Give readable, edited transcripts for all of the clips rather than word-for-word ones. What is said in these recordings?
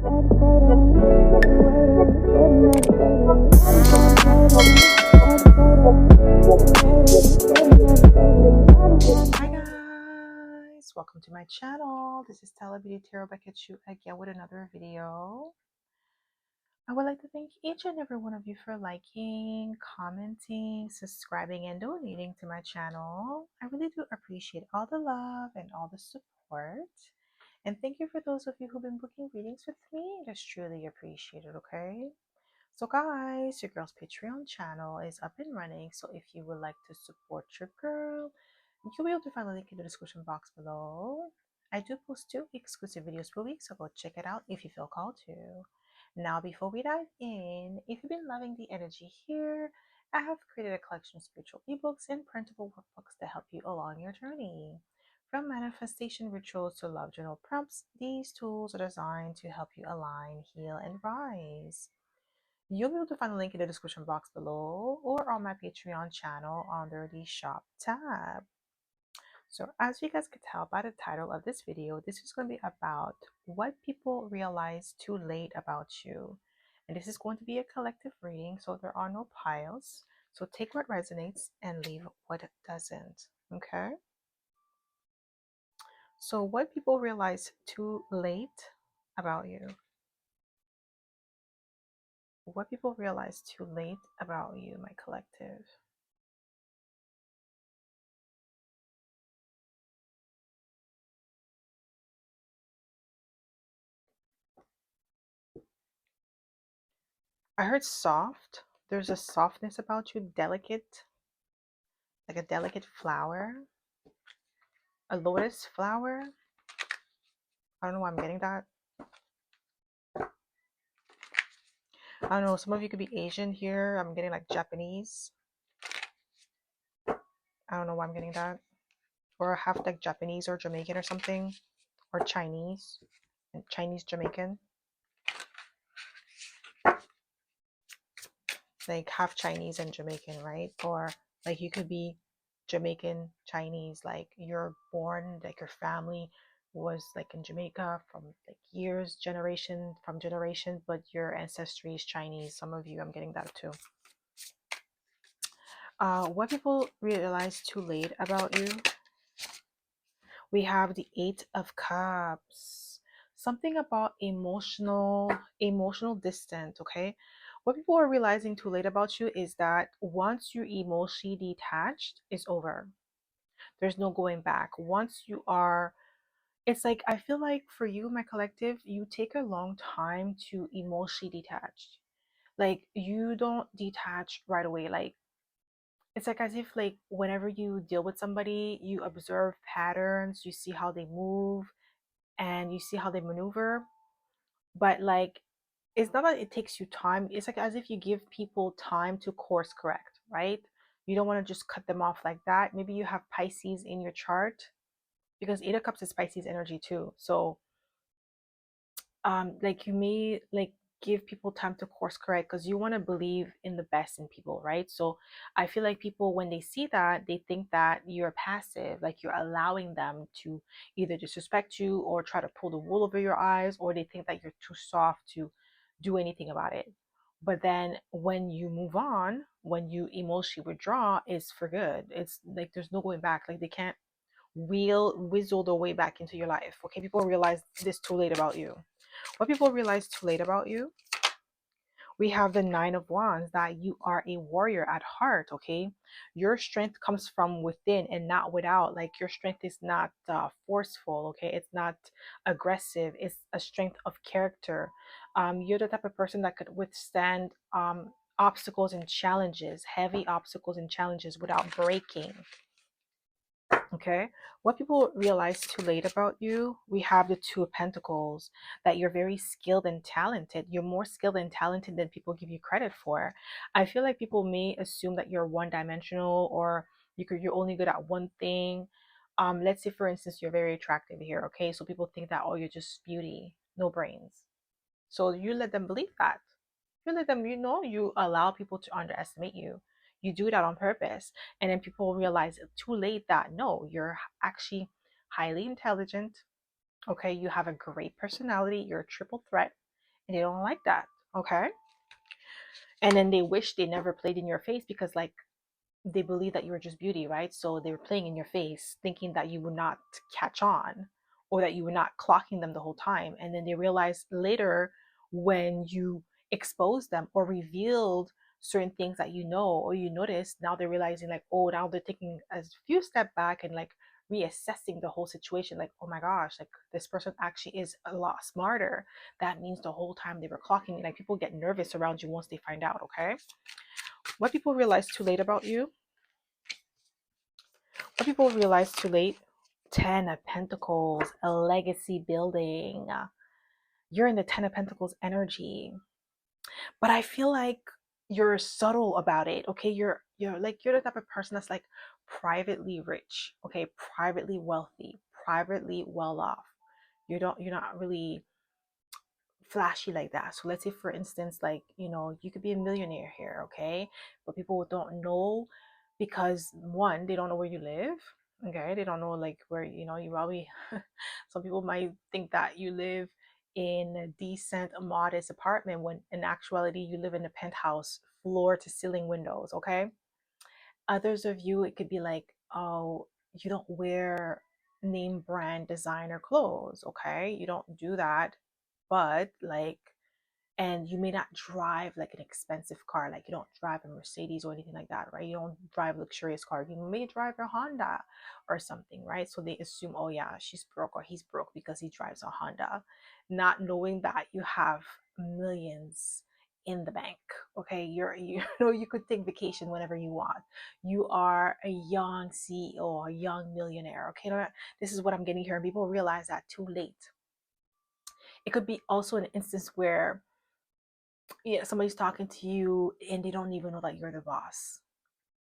Hi guys, welcome to my channel. This is Stella Beauty Tarot back at you again with another video. I would like to thank each and every one of you for liking, commenting, subscribing, and donating to my channel. I really do appreciate all the love and all the support. And thank you for those of you who've been booking readings with me. It is truly appreciated, okay? So guys, your girl's Patreon channel is up and running. So if you would like to support your girl, you'll be able to find the link in the description box below. I do post 2 exclusive videos per week, so go check it out if you feel called to. Now, before we dive in, if you've been loving the energy here, I have created a collection of spiritual ebooks and printable workbooks to help you along your journey. From manifestation rituals to love journal prompts, these tools are designed to help you align, heal, and rise. You'll be able to find the link in the description box below or on my Patreon channel under the shop tab. So as you guys could tell by the title of this video, this is going to be about what people realize too late about you. And this is going to be a collective reading, so there are no piles. So take what resonates and leave what doesn't. Okay? So what people realize too late about you. What people realize too late about you, my collective. I heard soft. There's a softness about you, delicate, like a delicate flower, a lotus flower. I don't know why I'm getting that. I don't know. Some of you could be Asian here. I'm getting like Japanese. I don't know why I'm getting that. Or half like Japanese or Jamaican or something. Or Chinese. Chinese Jamaican. Like half Chinese and Jamaican, right? Or like you could be Jamaican Chinese, like you're born, like your family was like in Jamaica from like years, generation from generation, but your ancestry is Chinese. Some of you, I'm getting that too. What people realize too late about you. We have the 8 of Cups. Something about emotional distant, okay? What people are realizing too late about you is that once you're emotionally detached, it's over. There's no going back. Once you are, it's like, I feel like for you, my collective, you take a long time to emotionally detach. Like, you don't detach right away. Like, it's like as if like whenever you deal with somebody, you observe patterns, you see how they move and you see how they maneuver. But like, it's not that it takes you time. It's like as if you give people time to course correct, right? You don't want to just cut them off like that. Maybe you have Pisces in your chart, because 8 of Cups is Pisces energy too. So like you may like give people time to course correct because you want to believe in the best in people, right? So I feel like people, when they see that, they think that you're passive, like you're allowing them to either disrespect you or try to pull the wool over your eyes, or they think that you're too soft to do anything about it. But then when you move on, when you emotionally withdraw, it's for good. It's like there's no going back. Like they can't whistle their way back into your life. Okay, people realize this too late about you. What people realize too late about you, we have the 9 of Wands, that you are a warrior at heart, okay? Your strength comes from within and not without. Like your strength is not forceful, okay? It's not aggressive. It's a strength of character. You're the type of person that could withstand obstacles and challenges, heavy obstacles and challenges without breaking. Okay, what people realize too late about you, we have the 2 of Pentacles, that you're very skilled and talented. You're more skilled and talented than people give you credit for. I feel like people may assume that you're one-dimensional, or you're only good at one thing. Let's say, for instance, you're very attractive here, okay? So people think that, oh, you're just beauty, no brains. So you let them believe that. You let them, you allow people to underestimate you. You do that on purpose. And then people realize too late that no, you're actually highly intelligent. Okay, you have a great personality. You're a triple threat. and they don't like that. Okay. And then they wish they never played in your face because, like, they believe that you were just beauty, right? So they were playing in your face, thinking that you would not catch on or that you were not clocking them the whole time. And then they realized later when you exposed them or revealed certain things that you know or you noticed, now they're realizing, like, oh, now they're taking a few step back and like reassessing the whole situation. Like, oh my gosh, like this person actually is a lot smarter. That means the whole time they were clocking me. Like, people get nervous around you once they find out. Okay. What people realize too late about you, what people realize too late: 10 of Pentacles, a legacy building. You're in the 10 of Pentacles energy. But I feel like you're subtle about it. Okay. You're the type of person that's like privately rich, okay, privately wealthy, privately well off. You're not really flashy like that. So let's say, for instance, like, you could be a millionaire here, okay? But people don't know because, one, they don't know where you live. Okay, they don't know like where, you probably some people might think that you live in a decent, modest apartment when in actuality you live in a penthouse, floor to ceiling windows, okay? Others of you, it could be like, oh, you don't wear name brand designer clothes, okay? You don't do that, but like, and you may not drive like an expensive car, like you don't drive a Mercedes or anything like that, right? You don't drive a luxurious car. You may drive a Honda or something, right? So they assume, oh yeah, she's broke or he's broke because he drives a Honda, not knowing that you have millions in the bank. Okay, you know, you could take vacation whenever you want. You are a young CEO, a young millionaire. Okay, this is what I'm getting here, and people realize that too late. It could be also an instance where, yeah, somebody's talking to you and they don't even know that you're the boss.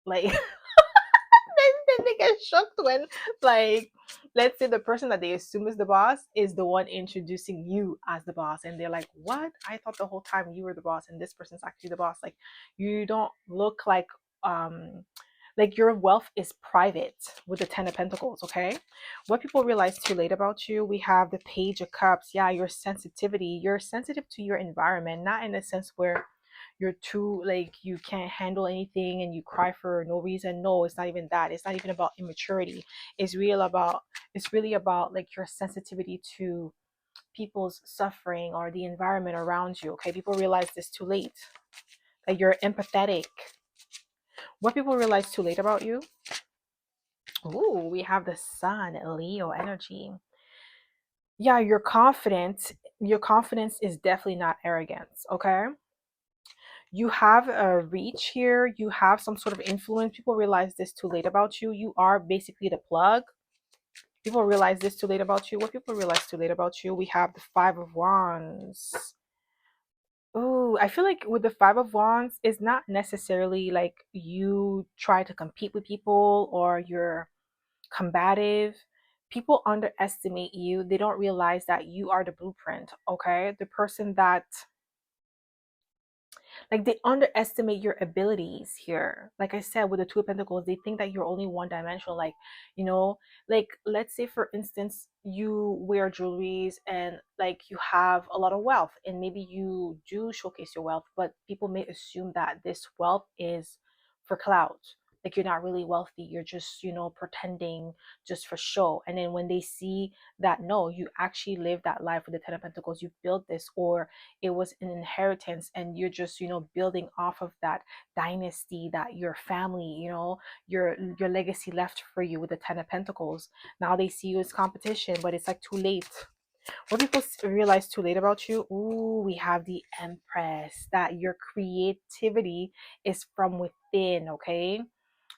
Like, then they get shocked when, like, let's say the person that they assume is the boss is the one introducing you as the boss, and they're like, "What? I thought the whole time you were the boss, and this person's actually the boss." Like, you don't look like your wealth is private with the 10 of Pentacles. Okay, what people realize too late about you: we have the Page of Cups. Yeah, your sensitivity. You're sensitive to your environment, not in a sense where you're too, like, you can't handle anything and you cry for no reason. No, it's not even that. It's not even about immaturity. It's really about like your sensitivity to people's suffering or the environment around you. Okay, people realize this too late, that you're empathetic. What people realize too late about you: ooh, we have the Sun, Leo energy. Yeah, you're confident. Your confidence is definitely not arrogance. Okay, you have a reach here, you have some sort of influence. People realize this too late about you. You are basically the plug. People realize this too late about you. What people realize too late about you: we have the Five of Wands. Oh, I feel like with the Five of Wands, it's not necessarily like you try to compete with people or you're combative. People underestimate you. They don't realize that you are the blueprint, okay? The person that, like, they underestimate your abilities here. Like I said, with the Two of Pentacles, they think that you're only one dimensional. Like, you know, like, let's say for instance you wear jewelries and like you have a lot of wealth, and maybe you do showcase your wealth, but people may assume that this wealth is for clout. Like, you're not really wealthy, you're just, pretending just for show. And then when they see that, no, you actually live that life with the Ten of Pentacles, you built this, or it was an inheritance and you're just, building off of that dynasty that your family, your legacy left for you with the 10 of Pentacles. Now they see you as competition, but it's like too late. What people realize too late about you: ooh, we have the Empress, that your creativity is from within. Okay,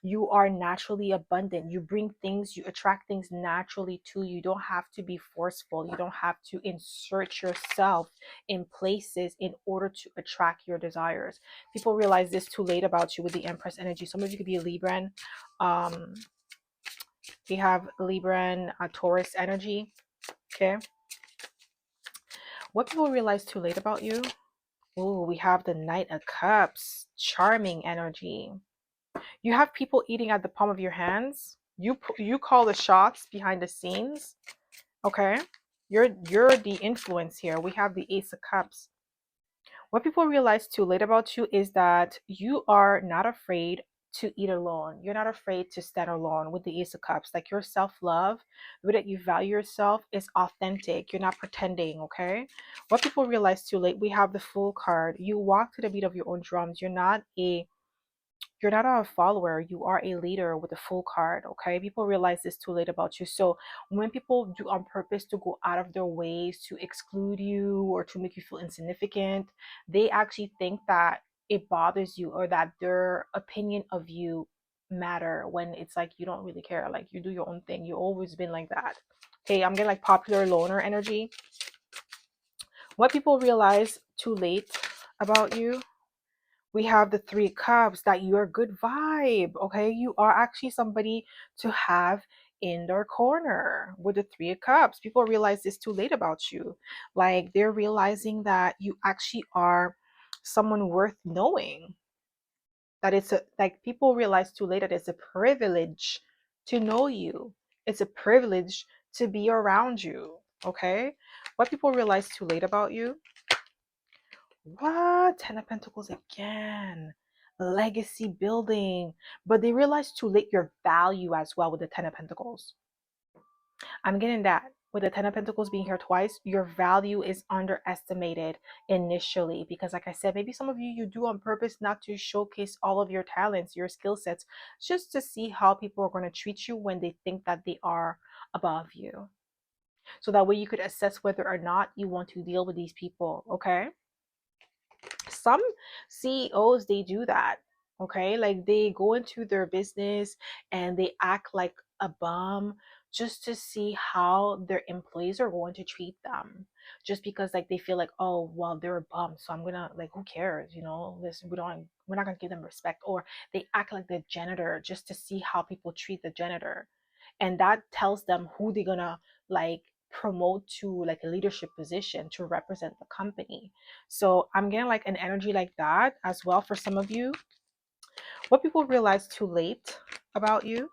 you are naturally abundant. You bring things, you attract things naturally to you. You don't have to be forceful. You don't have to insert yourself in places in order to attract your desires. People realize this too late about you with the Empress energy. Some of you could be a Libran. Um, we have Libran, Taurus energy. Okay. What people realize too late about you? Oh, we have the Knight of Cups, charming energy. You have people eating at the palm of your hands. You call the shots behind the scenes. Okay, you're the influence here. We have the Ace of Cups. What people realize too late about you is that you are not afraid to eat alone. You're not afraid to stand alone with the Ace of Cups. Like your self love, the way that you value yourself is authentic. You're not pretending, okay? What people realize too late, we have the Fool card. You walk to the beat of your own drums. You're not a follower, you are a leader with a full card. Okay, people realize this too late about you. So when people do on purpose to go out of their ways to exclude you or to make you feel insignificant, they actually think that it bothers you or that their opinion of you matter, when it's like you don't really care. Like you do your own thing, you've always been like that. Okay, I'm getting like popular loner energy. What people realize too late about you, we have the Three Cups, that you're a good vibe. Okay, you are actually somebody to have in their corner with the Three of Cups. People realize this too late about you. Like they're realizing that you actually are someone worth knowing. That it's a, like, people realize too late that it's a privilege to know you. It's a privilege to be around you. Okay, what people realize too late about you, what? Ten of Pentacles again. Legacy building. But they realize too late your value as well with the Ten of Pentacles. I'm getting that. With the Ten of Pentacles being here twice, your value is underestimated initially. Because, like I said, maybe some of you, you do on purpose not to showcase all of your talents, your skill sets, just to see how people are going to treat you when they think that they are above you. So that way you could assess whether or not you want to deal with these people, okay? Some CEOs, they do that. Okay, like they go into their business and they act like a bum just to see how their employees are going to treat them, just because like they feel like, oh well, they're a bum, so I'm gonna, like, who cares, this, we're not gonna give them respect. Or they act like the janitor just to see how people treat the janitor, and that tells them who they're gonna, like, promote to like a leadership position to represent the company. So I'm getting like an energy like that as well for some of you. What people realize too late about you,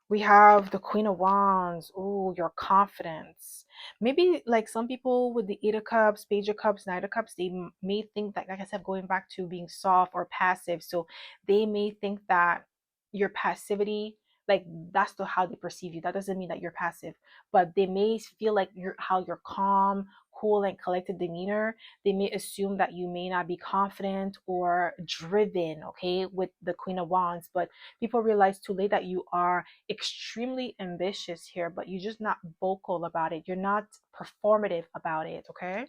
we have the Queen of Wands. Oh, your confidence. Maybe like some people with the Eight of Cups, Page of Cups, Knight of Cups, they may think that, like I said, going back to being soft or passive. So they may think that your passivity, like that's the how they perceive you. That doesn't mean that you're passive, but they may feel like you're calm, cool, and collected demeanor. They may assume that you may not be confident or driven, okay, with the Queen of Wands. But people realize too late that you are extremely ambitious here, but you're just not vocal about it. You're not performative about it, okay?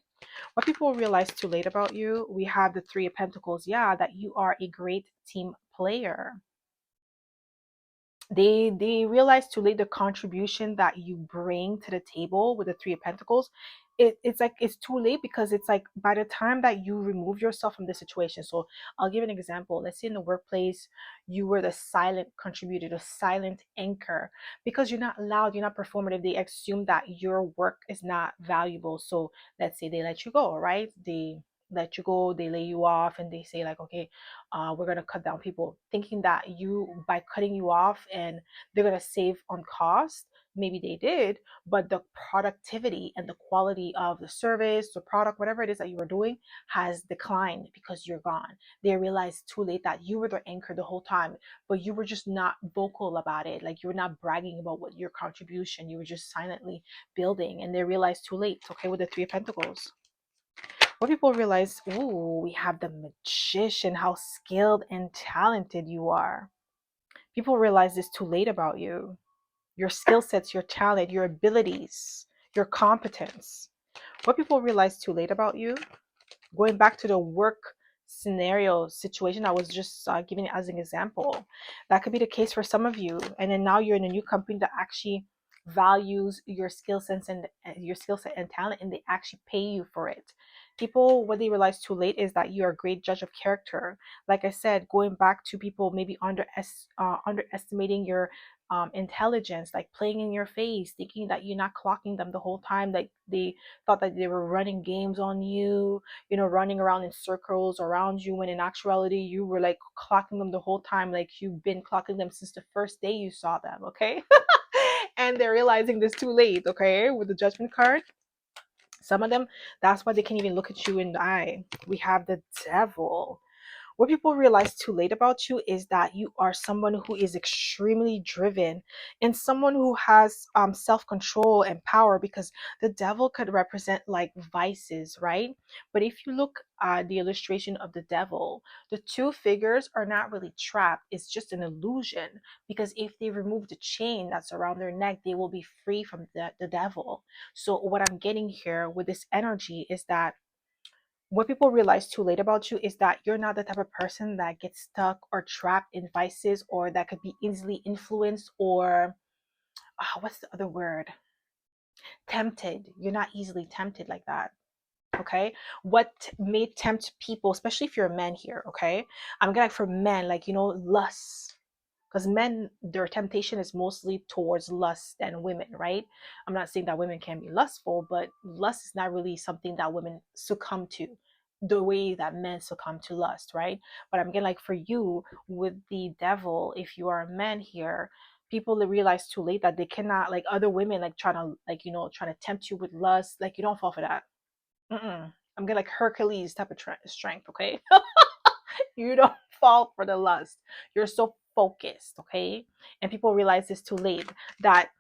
What people realize too late about you, we have the Three of Pentacles. Yeah, that you are a great team player. They realize too late the contribution that you bring to the table with the Three of Pentacles. It's like it's too late, because it's like by the time that you remove yourself from the situation. So I'll give an example. Let's say in the workplace you were the silent contributor, the silent anchor, because you're not loud, you're not performative. They assume that your work is not valuable. So let's say they let you go, right? They let you go, they lay you off, and they say like, okay, we're going to cut down people, thinking that you, by cutting you off, and they're going to save on cost. Maybe they did, but the productivity and the quality of the service, the product, whatever it is that you were doing, has declined because you're gone. They realized too late that you were their anchor the whole time, but you were just not vocal about it. Like you were not bragging about what your contribution, you were just silently building, and they realized too late. Okay, with the Three of Pentacles, what people realize, ooh, we have the Magician, how skilled and talented you are. People realize this too late about you. Your skill sets, your talent, your abilities, your competence. What people realize too late about you, going back to the work scenario situation I was just giving as an example, that could be the case for some of you. And then now you're in a new company that actually values your skill sets and your skill set and talent, and they actually pay you for it. People, what they realize too late is that you're a great judge of character. Like I said, going back to people maybe underestimating your intelligence, like playing in your face, thinking that you're not clocking them the whole time, like they thought that they were running games on you, running around in circles around you, when in actuality you were like clocking them the whole time, like you've been clocking them since the first day you saw them, okay? And they're realizing this too late, okay, with the Judgment card. Some of them, that's why they can't even look at you in the eye. We have the devil. What people realize too late about you is that you are someone who is extremely driven and someone who has self control and power, because the devil could represent like vices, right? But if you look at the illustration of the devil, the two figures are not really trapped, it's just an illusion. Because if they remove the chain that's around their neck, they will be free from the devil. So, what I'm getting here with this energy is that what people realize too late about you is that you're not the type of person that gets stuck or trapped in vices, or that could be easily influenced, or what's the other word? Tempted. You're not easily tempted like that. Okay. What may tempt people, especially if you're a man here, okay? I'm gonna, like, for men, like, lust, because men, their temptation is mostly towards lust than women, right? I'm not saying that women can be lustful, but lust is not really something that women succumb to the way that men succumb to lust, right? But I'm getting, like, for you with the devil, if you are a man here, people that realize too late that they cannot, like, other women like trying to, like, trying to tempt you with lust, like, you don't fall for that. I'm getting, like, Hercules type of strength, okay? You don't fall for the lust. You're so focused, okay? And people realize this too late, that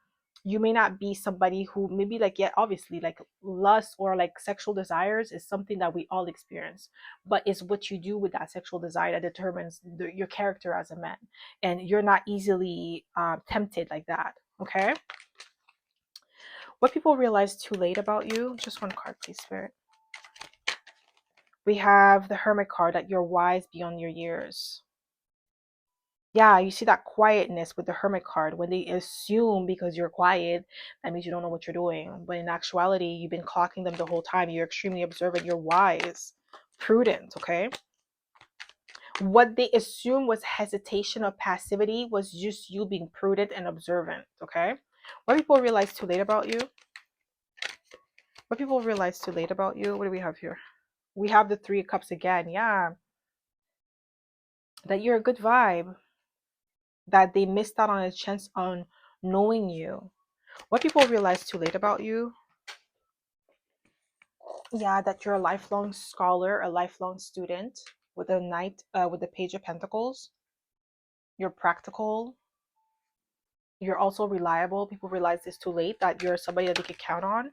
you may not be somebody who, maybe, like, yeah, obviously, like, lust or like sexual desires is something that we all experience, but it's what you do with that sexual desire that determines your character as a man. And you're not easily tempted like that, okay? What people realize too late about you, just one card, please, Spirit. We have the Hermit card, that you're wise beyond your years. Yeah, you see that quietness with the Hermit card. When they assume because you're quiet, that means you don't know what you're doing. But in actuality, you've been clocking them the whole time. You're extremely observant. You're wise, prudent, okay? What they assume was hesitation or passivity was just you being prudent and observant, okay? What people realize too late about you? What people realize too late about you? What do we have here? We have the Three of Cups again. Yeah, that you're a good vibe, that they missed out on a chance on knowing you. What people realize too late about you? Yeah, that you're a lifelong scholar, a lifelong student, with a knight, with the Page of Pentacles. You're practical. You're also reliable. People realize this too late, that you're somebody that they could count on.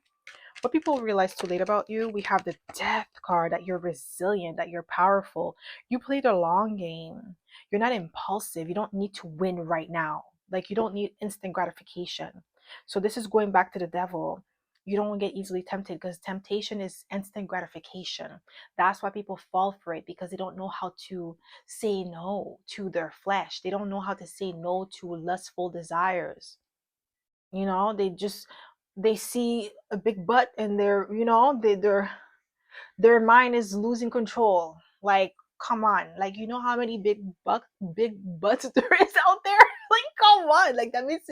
What people realize too late about you, we have the Death card, that you're resilient, that you're powerful. You play the long game. You're not impulsive. You don't need to win right now. Like, you don't need instant gratification. So this is going back to the devil. You don't get easily tempted, because temptation is instant gratification. That's why people fall for it, because they don't know how to say no to their flesh. They don't know how to say no to lustful desires. They just, they see a big butt, and their mind is losing control. Like, come on, like, how many big butts there is out there? Like, come on, like, that means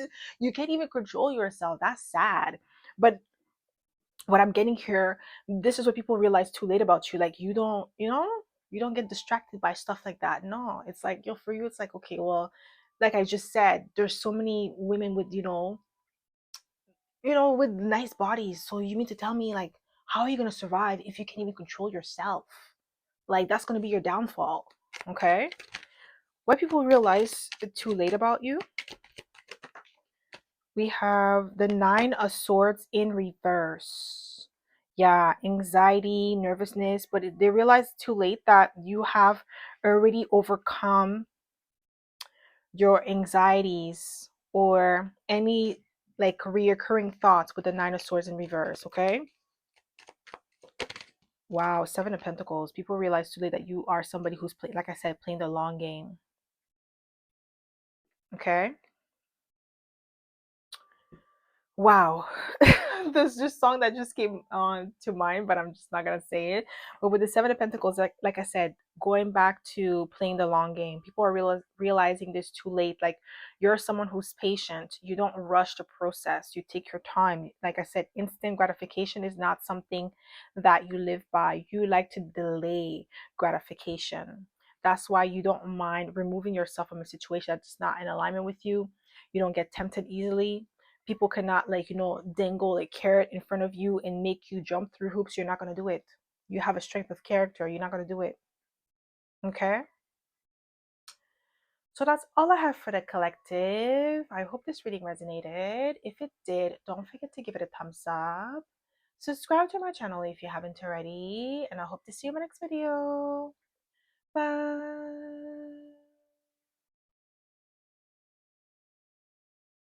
you can't even control yourself. That's sad. But what I'm getting here, this is what people realize too late about you. Like, you don't get distracted by stuff like that. No, it's like, for you, it's like, okay, well, like I just said, there's so many women with, with nice bodies. So you mean to tell me, like, how are you going to survive if you can't even control yourself? Like, that's going to be your downfall. Okay. What people realize too late about you, we have the Nine of Swords in reverse. Yeah, anxiety, nervousness, but they realize too late that you have already overcome your anxieties or any, like, reoccurring thoughts with the Nine of Swords in reverse. Okay. Wow, Seven of Pentacles. People realize too late that you are somebody who's like I said, playing the long game. Okay. Wow. There's just song that just came on to mind, but I'm just not gonna say it. But with the Seven of Pentacles, like I said, going back to playing the long game, people are realizing this too late. Like, you're someone who's patient. You don't rush the process. You take your time. Like I said, instant gratification is not something that you live by. You like to delay gratification. That's why you don't mind removing yourself from a situation that's not in alignment with you. You don't get tempted easily, People cannot, like, dangle a carrot in front of you and make you jump through hoops. You're not going to do it. You have a strength of character. You're not going to do it. Okay? So that's all I have for the collective. I hope this reading resonated. If it did, don't forget to give it a thumbs up. Subscribe to my channel if you haven't already, and I hope to see you in my next video.